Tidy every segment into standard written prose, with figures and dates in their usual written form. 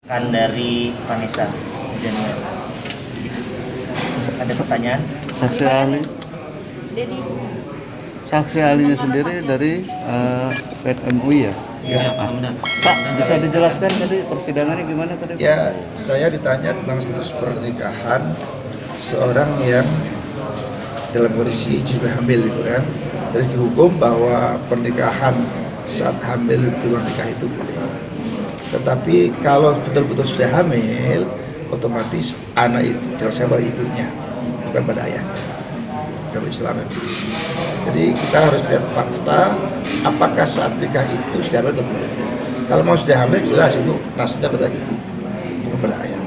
kan dari Vanessa Janian. Ada pertanyaan? Saksi ahli, Dedi. saksi ahlinya sendiri dari MUI ya? Ya, Pak Hamdan. Pak, bisa dijelaskan tadi persidangannya gimana tadi? Pak? Ya, saya ditanya tentang status pernikahan seorang yang dalam kondisi juga hamil gitu kan. Dari segi hukum bahwa pernikahan saat hamil di luar nikah itu boleh. Tetapi kalau betul-betul sudah hamil, otomatis anak itu dirasakan pada ibunya, bukan pada ayahnya. Dalam Islam itu. Jadi kita harus lihat fakta, apakah saat nikah itu sudah hamil atau belum. Kalau mau sudah hamil jelas itu nasibnya pada ibu, bukan pada ayah.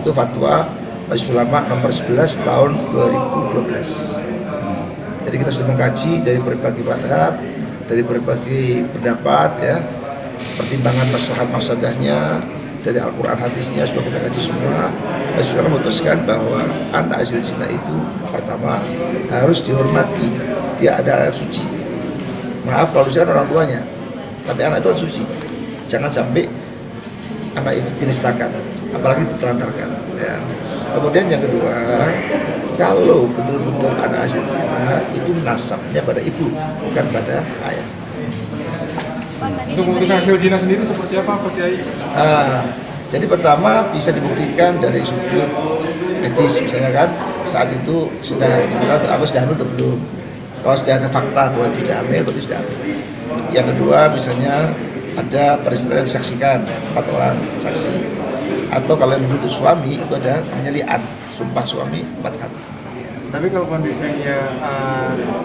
Itu fatwa Majelis Ulama nomor 11 tahun 2012. Jadi kita sudah mengkaji dari berbagai madhab, dari berbagai pendapat ya, pertimbangan maslahat mafsadahnya, dari Al-Quran hadisnya sudah kita kaji semua. Majelis Ulama memutuskan bahwa anak hasil zina itu pertama harus dihormati, dia ada anak suci. Maaf kalau misalkan orang tuanya, tapi anak itu kan suci. Jangan sampai anak itu dinistakan, apalagi ditelantarkan. Ya. Kemudian yang kedua, kalau betul-betul anak hasil zina itu nasabnya pada ibu, bukan pada ayah. Untuk membuktikan hasil zina sendiri seperti apa Pak Kiai? Jadi pertama bisa dibuktikan dari sudut medis misalnya kan, saat itu sudah hamil atau belum. Kalau sudah ada fakta bahwa itu sudah hamil, berarti sudah hamil. Yang kedua misalnya ada peristiwa yang disaksikan 4 orang saksi. Atau kalau yang itu suami itu ada namanya li'an, sumpah suami 4 kali. Tapi kalau kondisinya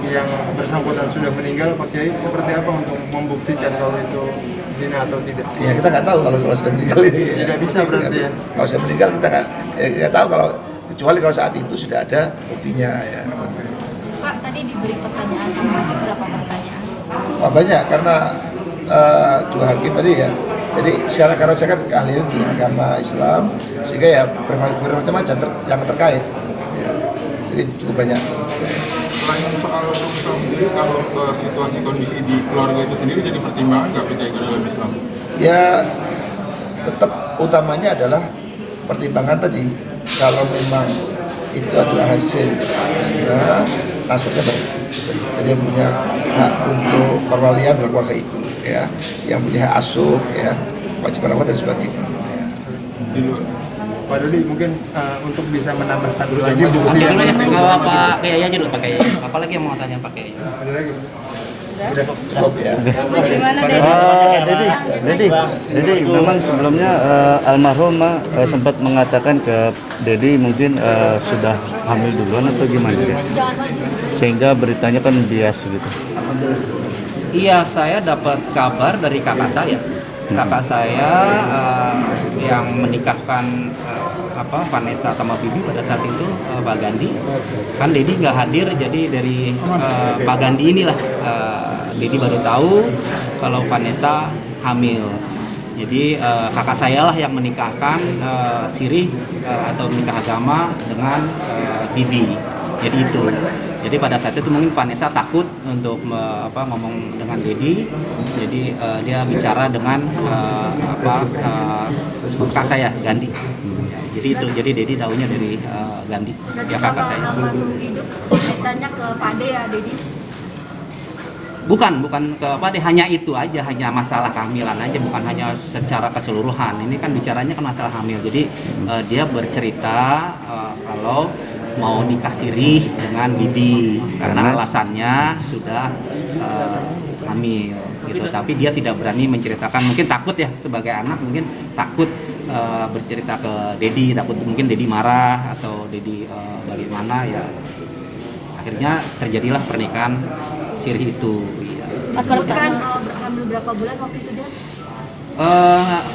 yang bersangkutan sudah meninggal, Pak Kiai seperti apa untuk membuktikan kalau itu zina atau tidak? Ya kita nggak tahu kalau sudah meninggal ini. Tidak bisa berarti ya? Kalau sudah meninggal kita nggak tahu, kalau kecuali kalau saat itu sudah ada buktinya ya. Pak, tadi diberi pertanyaan sama hakim berapa pertanyaan? Oh, banyak karena 2 hakim tadi ya. Jadi karena saya kan keahlian di agama Islam, sehingga ya bermacam-macam yang terkait. Ya. Jadi cukup banyak. Selain soal sendiri, kalau situasi kondisi di keluarga itu sendiri jadi pertimbangan nggak Pak Kiai dalam Islam? Ya tetap utamanya adalah pertimbangan tadi, kalau memang itu adalah hasil zina, nasabnya baik. Jadi yang punya hak untuk perwalian adalah keluarga ibu, ya, yang punya hak asuh, ya, wajib merawat dan sebagainya. Ya. Di luar. Pak Dodi mungkin untuk bisa menambahkan dulu lagi Oke bukti dulu ya, yang nggak Pak Kiai aja dulu Pak Kiai. Apalagi yang mau tanya Pak Kiai? ada lagi. Cukup ya. Bagaimana Dedi, memang sebelumnya almarhum sempat mengatakan ke Dedi mungkin sudah hamil duluan atau gimana ya? Sehingga beritanya kan bias gitu. Iya, saya dapat kabar dari kakak saya. Kakak saya yang menikahkan Vanessa sama Bibi pada saat itu, Pak Gandhi. Kan Dedi nggak hadir, jadi dari Pak Gandhi inilah Dedi baru tahu kalau Vanessa hamil. Jadi kakak saya lah yang menikahkan sirih atau menikah agama dengan Bibi. Jadi itu. Jadi pada saat itu mungkin Vanessa takut untuk ngomong dengan Dedi. Jadi dia bicara dengan kakak saya Gandhi. Jadi itu. Jadi Dedi tahunya dari Gandhi. Ya kakak saya. Hidup kaitannya ke Pade ya, Dedi? Bukan ke hanya itu aja, hanya masalah kehamilan aja, bukan hanya secara keseluruhan. Ini kan bicaranya kan masalah hamil. Jadi dia bercerita kalau mau nikah sirih dengan Bibi karena alasannya sudah hamil gitu. Tapi dia tidak berani menceritakan, mungkin takut ya sebagai anak, mungkin takut bercerita ke Dedi, takut mungkin Dedi marah atau Dedi bagaimana ya. Akhirnya terjadilah pernikahan sirih itu. Iya. Pas pernikahan hamil berapa bulan waktu itu dia?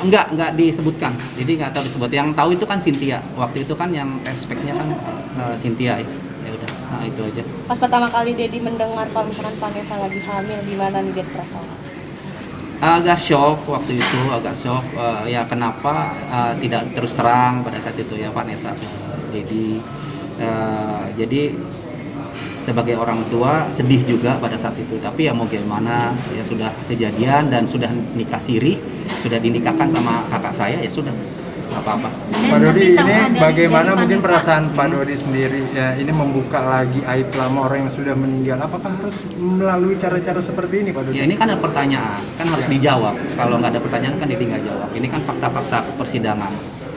Enggak disebutkan. Jadi nggak tahu disebut. Yang tahu itu kan Cynthia. Waktu itu kan yang speknya kan Cynthia ya. Ya udah, nah itu aja. Pas pertama kali Dedi mendengar kalau misalkan Vanessa lagi hamil, gimana nih dia perasaan? Agak shock waktu itu, agak shock. Ya kenapa tidak terus terang pada saat itu ya Vanessa ke Dedi. Jadi sebagai orang tua sedih juga pada saat itu, tapi ya mau gimana, ya sudah kejadian dan sudah nikah siri, sudah dinikahkan sama kakak saya, ya sudah apa-apa. Pak Dodi, tapi ini ada bagaimana dari mungkin Vanessa. perasaan Pak Dodi sendiri ya, ini membuka lagi aib lama orang yang sudah meninggal. Apakah harus melalui cara-cara seperti ini, Pak Dodi? Ya ini kan ada pertanyaan, kan harus dijawab. Kalau nggak ada pertanyaan kan Dedi nggak jawab. Ini kan fakta-fakta persidangan.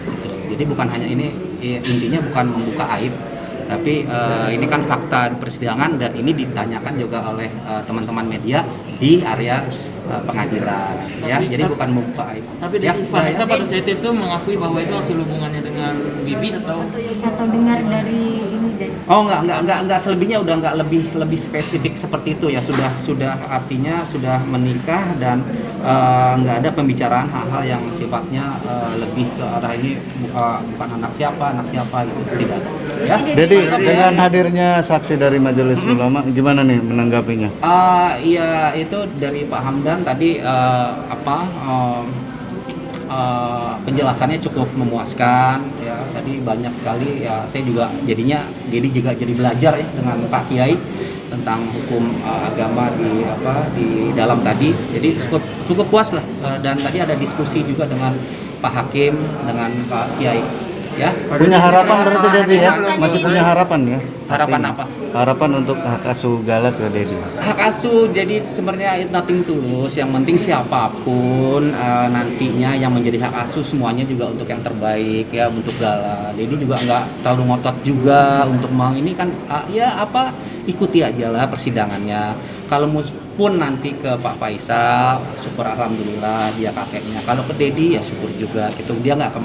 Gitu. Jadi bukan hanya ini, intinya bukan membuka aib, tapi ini kan fakta persidangan dan ini ditanyakan juga oleh teman-teman media di area pengadilan. Ya, jadi bukan membuka aib. Tapi Ya, dari Vanessa pada saat itu mengakui bahwa itu hasil hubungannya dengan Bibi atau dengar dari ini dari Oh enggak selebihnya udah enggak lebih spesifik seperti itu ya, sudah artinya sudah menikah dan enggak ada pembicaraan hal-hal yang sifatnya lebih ke arah ini bukan anak siapa gitu, tidak ada ya. Dedi, dengan hadirnya saksi dari Majelis Ulama, gimana nih menanggapinya? Iya itu dari Pak Hamdan tadi penjelasannya cukup memuaskan ya, tadi banyak sekali ya, saya juga jadinya jadi belajar ya dengan Pak Kiai tentang hukum agama di dalam tadi, jadi cukup puas lah. Dan tadi ada diskusi juga dengan Pak Hakim dengan Pak Kiai ya. Punya harapan berarti Dedi ya? Masih punya harapan ya? Harapan Artinya. apa? Harapan untuk hak asuh Gala ke Dedi. Hak asuh jadi sebenarnya nothing tulus, yang penting siapapun nantinya yang menjadi hak asuh semuanya juga untuk yang terbaik ya untuk Gala. Jadi juga nggak terlalu ngotot juga untuk mau ini kan ikuti aja lah persidangannya. Kalau pun nanti ke Pak Faisal, syukur alhamdulillah dia kakeknya. Kalau ke Dedi ya syukur juga gitu. Dia nggak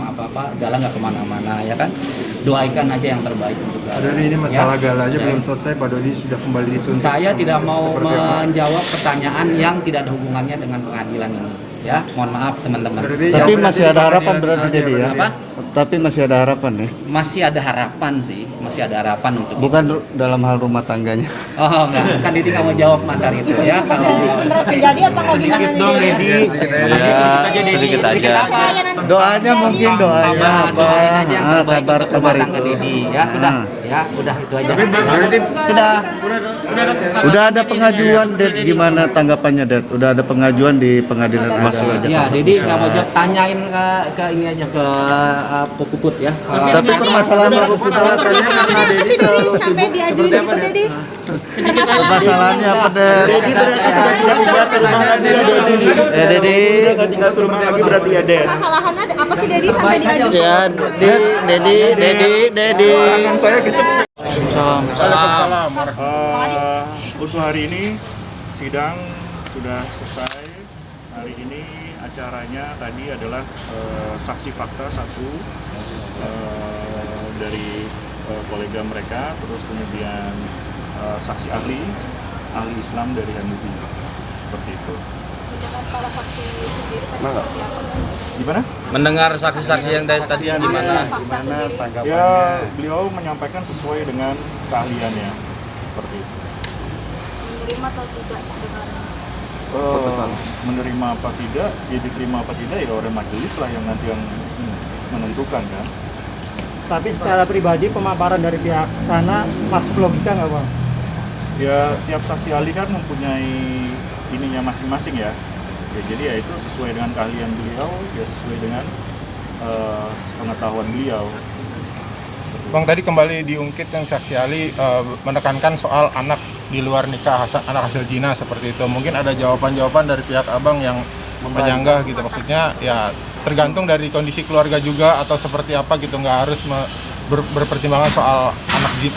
Gala nggak kemana-mana ya kan. Doakan aja yang terbaik untuk Gala. Pak Dodi, ini masalah Ya. Gala aja Ya. belum selesai. Pak Dodi sudah kembali dituntut. Saya sama- tidak mau seperti apa? menjawab pertanyaan yang tidak ada hubungannya dengan pengadilan ini. Ya, mohon maaf teman-teman. Berarti Tapi ya, masih ada harapan berarti Dedi ya? Apa? Tapi masih ada harapan ya? Masih ada harapan sih, masih ada harapan untuk Bukan dalam hal rumah tangganya. Oh enggak, kan Dedi nggak mau jawab masalah itu ya. Mas Dedi beneran terjadi apa kalau gimana nih Dedi? Sedikit aja. Doanya mungkin doanya Ya, apa? doain aja yang terbaik untuk Kabar rumah tangga itu. Dedi. Ya sudah, ya udah itu aja. Sudah. Udah ada pengajuan Det, gimana tanggapannya Det? Udah ada pengajuan di pengadilan agama. Ya, Dedi nggak mau jawab, tanyain ke ini aja ke Puput ya. Tapi permasalahan apa sih? Kenapa sih Dedi sampai diajuin gitu Dedi? Permasalahannya apa Det? Dedi. berarti ya Det. Kesalahan ada apa sih Dedi sampai diajuin? Ya, Dedi. Saya kecepet. Salam. Untuk hari ini sidang sudah selesai. Hari ini acaranya tadi adalah saksi fakta satu dari kolega mereka, terus kemudian saksi ahli Islam dari MUI, seperti itu. Gimana? mendengar saksi-saksi yang tadi gimana? Ya, beliau menyampaikan sesuai dengan keahliannya, seperti itu. menerima atau tidak dengan Menerima apa tidak, ya diterima apa tidak ya oleh majelis lah yang nanti yang menentukan kan. Tapi secara pribadi pemaparan dari pihak sana masuk logika nggak Bang? Ya tiap saksi ahli kan mempunyai ininya masing-masing ya. Ya jadi ya itu sesuai dengan keahlian beliau, ya sesuai dengan pengetahuan beliau. Bang, tadi kembali diungkit yang saksi ahli menekankan soal anak di luar nikah, anak hasil zina seperti itu. Mungkin ada jawaban-jawaban dari pihak abang yang menyanggah gitu, maksudnya ya tergantung dari kondisi keluarga juga atau seperti apa gitu, nggak harus berpertimbangan soal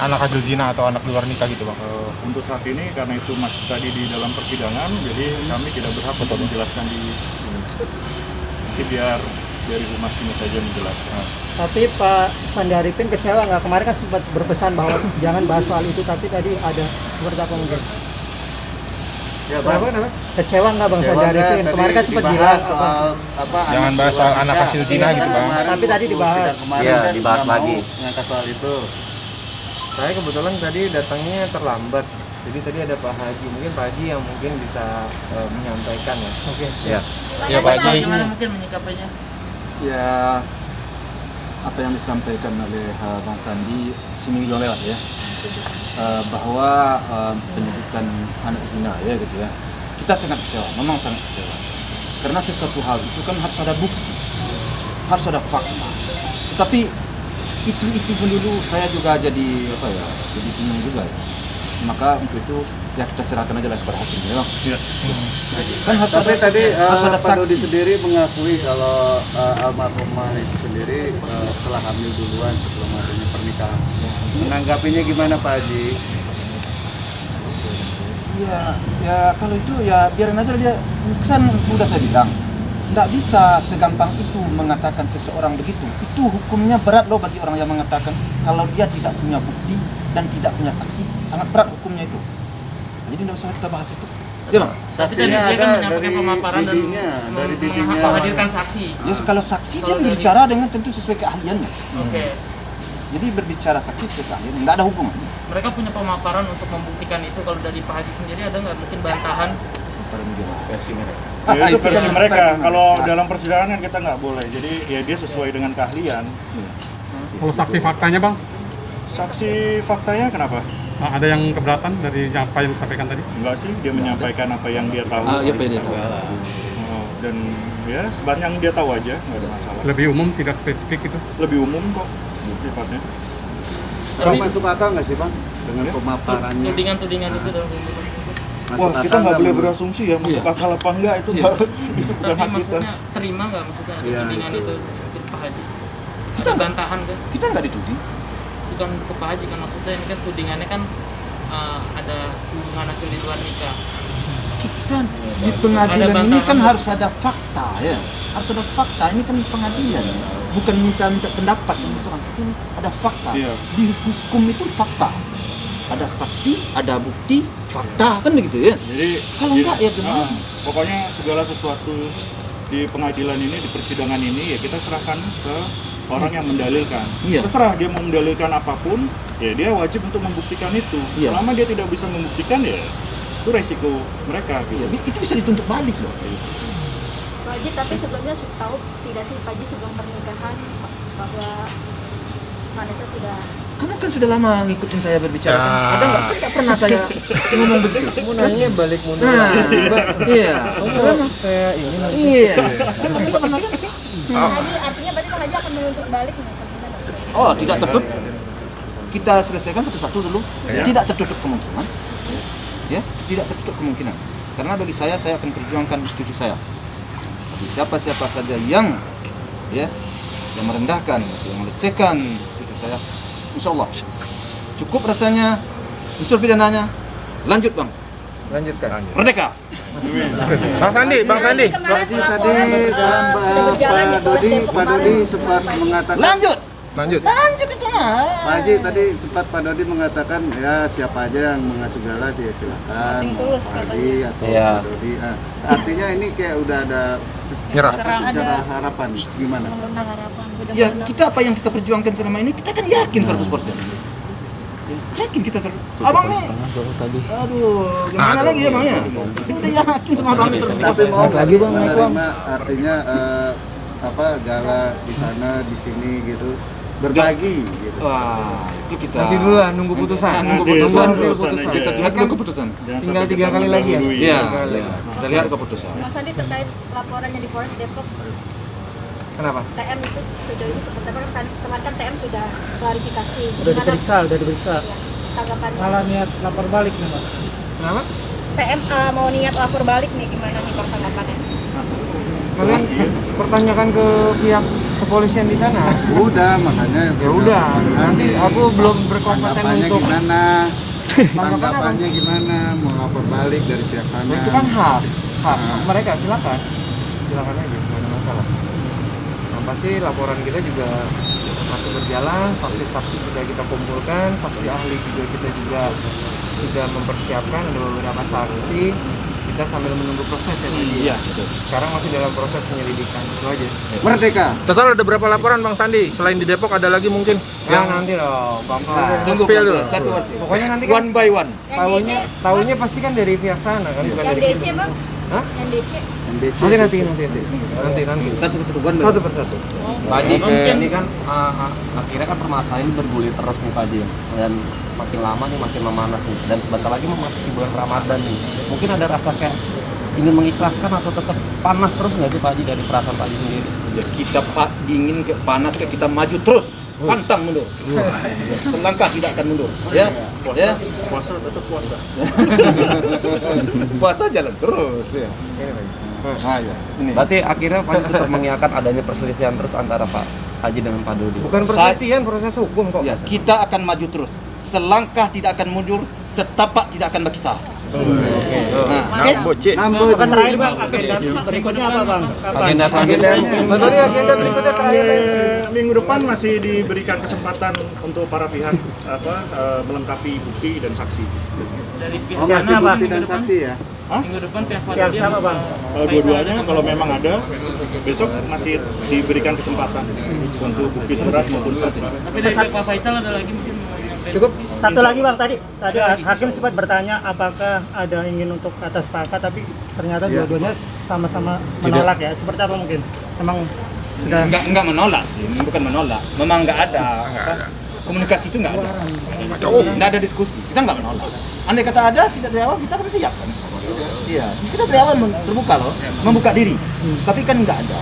anak hasil zina atau anak di luar nikah gitu Bang. Untuk saat ini karena itu masih tadi di dalam persidangan, jadi kami tidak berhak untuk menjelaskan di sini. Nanti biar dari humas ini saja menjelaskan. Tapi Pak Sandi Arifin kecewa nggak? Kemarin kan sempat berpesan bahwa jangan bahas soal itu, tapi tadi ada seperti apa mungkin? Ya, Bang. Kecewa nggak Bang Sandi Arifin? Kemarin kan sempat bilang Jangan bahas soal anak hasil zina gitu Bang. tapi tadi dibahas. Iya, dibahas lagi. Mengangkat soal itu. Saya kebetulan tadi datangnya terlambat. Jadi tadi ada Pak Haji, mungkin Pak Haji yang mungkin bisa menyampaikan ya. Oke. Ya Pak Haji. Bagaimana mungkin menyikapinya? Ya, apa yang disampaikan oleh Bang Sandi seminggu lewat ya, bahwa penyebutan anak zina ya gitu ya, kita sangat kecewa, memang sangat kecewa, karena sesuatu hal itu kan harus ada bukti, harus ada fakta. Tapi itu pun dulu saya juga jadi jadi bingung juga ya. Maka untuk itu ya kita serahkan aja lah kepada hakim ya bang. Iya. Kan harus Tapi tadi harus ada Pak Dodi saksi. sendiri mengakui kalau almarhumah itu sendiri setelah hamil duluan sebelum adanya pernikahan. Menanggapinya gimana Pak Haji? Ya kalau itu ya biarin aja dia. Kan sudah saya bilang, nggak bisa segampang itu mengatakan seseorang begitu. Itu hukumnya berat loh bagi orang yang mengatakan kalau dia tidak punya bukti dan tidak punya saksi, sangat berat hukumnya itu. Jadi nggak usah kita bahas itu. Ya bang. Tapi tadi dia kan menyampaikan pemaparan dan dari bibinya. menghadirkan saksi. Ya kalau saksi dia berbicara dengan tentu sesuai keahliannya. Oke. Jadi berbicara saksi sesuai keahliannya, nggak ada hukum. Mereka punya pemaparan untuk membuktikan itu. Kalau dari Pak Haji sendiri ada nggak mungkin bantahan? Versi mereka. Ya, itu versi mereka. Kalau dalam persidangan kan kita nggak boleh. Jadi ya dia sesuai dengan keahlian. Kalau saksi faktanya bang, Saksi faktanya kenapa? ada yang keberatan dari apa yang disampaikan tadi? Enggak sih, dia menyampaikan apa yang dia tahu. Iya pede tahu. Dan ya sebanyak yang dia tahu aja, nggak ada masalah. Lebih umum, tidak spesifik itu? Lebih umum kok sifatnya. Bang, masuk akal nggak sih Bang dengan Ya? pemaparannya? Tudingan-tudingan itu dalam Wah, kita nggak boleh berasumsi ya masuk akal apa enggak itu nggak itu bukan Tapi hak kita. maksudnya terima nggak maksudnya Iya, tudingan itu. itu Pak Haji? Kita Ada bantahan kan? Kita nggak dituding. Bukan ke Pak Haji kan maksudnya ini kan tudingannya kan ada hubungan hasil di luar nikah. Kita di pengadilan ini kan harus ada fakta ya. Harus ada fakta. Ini kan pengadilan. Bukan minta pendapat dengan seorang. Itu ada fakta. Iya. Di hukum itu fakta. Ada saksi, ada bukti, fakta kan begitu ya. Jadi Kalau enggak ya gimana? pokoknya segala sesuatu di pengadilan ini, di persidangan ini ya kita serahkan ke orang yang mendalilkan. Iya. Terserah dia mau mendalilkan apapun, ya dia wajib untuk membuktikan itu. Iya. Selama dia tidak bisa membuktikan ya itu resiko mereka gitu. Iya, itu bisa dituntut balik loh. Pak Haji, tapi sebelumnya tahu tidak sih Pak Haji sebelum pernikahan bahwa Vanessa sudah Kamu kan sudah lama ngikutin saya berbicara. Kan? Ada nggak? Kan nggak pernah saya ngomong begitu. Kamu nanya balik mundur. Nah, iya. Kayak ini nanti. Iya. Kamu nggak pernah kan? Pak Haji, artinya berarti Pak Haji akan menuntut balik nih? Oh, tidak tertutup. Kita selesaikan satu-satu dulu. Tidak tertutup kemungkinan. Ya, tidak tertutup kemungkinan. Karena bagi saya akan perjuangkan cucu saya. Bagi siapa-siapa saja yang yang merendahkan, yang melecehkan cucu saya, insya Allah cukup rasanya unsur pidananya. Lanjut bang. Lanjutkan. Merdeka. Bang Sandi. Tadi dan Pak Dodi sempat mengatakan. Lanjut itu mah. Pak Haji tadi sempat Pak Dodi mengatakan ya siapa aja yang mengasuh galas ya silakan. Tulus, Pak Haji atau Pak Dodi. Nah, artinya ini kayak udah ada Nyerah. secara harapan gimana? Mengundang harapan. Ya kita apa yang kita perjuangkan selama ini kita kan yakin 100%. Yakin kita abang nih. Aduh, gimana lagi ya bang ya? Kita udah yakin sama abang ini 100%. Tapi mau lagi bang naik bang. Artinya gala di sana di sini gitu berbagi gitu. Wah, itu kita. Nanti dulu lah nunggu putusan. Nunggu putusan. Kita Kita lihat keputusan. Tinggal 3 kali lagi ya. Iya. Kita lihat keputusan. Mas Andi terkait laporannya di Polres Depok, Kenapa? TM itu sejauh ini seperti apa kan? Kemarin kan TM sudah klarifikasi. Udah diperiksa. Tanggapannya? Malah niat lapor balik nih Mas. Kenapa? TM mau niat lapor balik nih, gimana nih Bang tanggapannya? Kalian pertanyakan ke pihak kepolisian di sana. Udah makanya Ya udah, nanti aku belum berkompeten tanggapannya untuk gimana? Tanggapannya gimana? Mau lapor balik dari pihak sana? itu kan hak mereka, silakan aja, nggak ada masalah. Yang pasti laporan kita juga masih berjalan, saksi-saksi sudah kita kumpulkan, saksi ahli juga kita juga sudah mempersiapkan, ada beberapa saksi. Kita sambil menunggu proses ya tadi. Iya, betul. Sekarang masih dalam proses penyelidikan, itu aja. Merdeka. Total ada berapa laporan Bang Sandi? Selain di Depok ada lagi mungkin? Ya nanti loh, Bang. Tunggu Spill dulu. satu. Pokoknya nanti kan One by one. tahunya pasti kan dari pihak sana kan, bukan Yang dari DC kita. Bang? Hah? Yang DC? Nanti. Satu persatu. Pak Haji, ini kan akhirnya kan permasalahan ini bergulir terus nih Pak Haji, dan makin lama nih makin memanas nih, dan sebentar lagi memasuki bulan Ramadan nih. Mungkin ada rasa kayak ingin mengikhlaskan atau tetap panas terus nggak sih Pak Haji dari perasaan Pak Haji sendiri? Ya, kita dingin ke panas ke kita maju terus, pantang mundur. Selangkah tidak akan mundur. Ya, ya. Puasa tetap puasa. Puasa jalan terus ya. Nah, ya. Berarti akhirnya Pak Haji tetap mengiyakan adanya perselisihan terus antara Pak Haji dengan Pak Dodi. Bukan perselisihan, proses hukum kok. Ya, kita akan maju terus. Selangkah tidak akan mundur, setapak tidak akan berkisah. Bukan terakhir bang, agenda berikutnya apa bang? Agenda selanjutnya. Agenda berikutnya terakhir. Minggu depan masih diberikan kesempatan untuk para pihak melengkapi bukti dan saksi. Dari pihak mana Pak? Bukti dan saksi ya. Minggu depan siapa Yang sama bang. Dua-duanya kalau memang ada, besok masih diberikan kesempatan untuk bukti surat maupun saksi. Tapi dari pihak Pak Faisal ada lagi mungkin Cukup satu lagi bang, tadi hakim sempat bertanya apakah ada ingin untuk kata sepakat, tapi ternyata dua-duanya sama-sama menolak ya. Seperti apa mungkin? Emang sudah Enggak menolak sih, bukan menolak. Memang enggak ada. Komunikasi itu enggak ada. Enggak ada diskusi. Kita enggak menolak. Andai kata ada sejak dari awal kita siap kan. Iya, kita dari awal terbuka loh, membuka diri. Tapi kan enggak ada.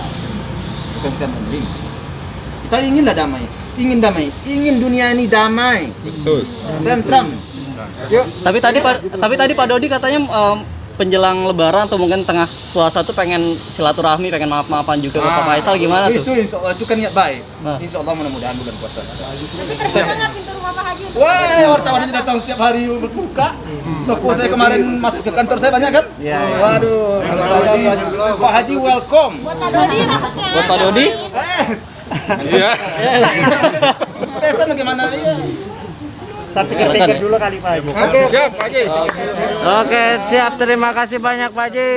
Bukan kita mending. Kita inginlah damai. Ingin damai, ingin dunia ini damai. Betul. Tentram. Yuk. Tapi tadi Pak Dodi katanya penjelang Lebaran atau mungkin tengah puasa tuh pengen silaturahmi, pengen maaf-maafan juga ke Pak Faisal, gimana tuh? Itu insya Allah itu kan niat baik. Insya Allah mudah-mudahan bulan puasa. Karena pintu rumah Pak Haji. Wah, wartawan aja datang setiap hari berbuka. Toko saya kemarin masuk ke kantor saya banyak kan? Iya. Waduh, kalau saya Pak Haji welcome. Buat Pak Dodi dapatnya. Buat Pak Dodi? Iya. Pesan bagaimana ya? saya pikir-pikir dulu kali Pak Haji. Oke, siap Pak Haji. Oke, siap. Terima kasih banyak Pak Haji.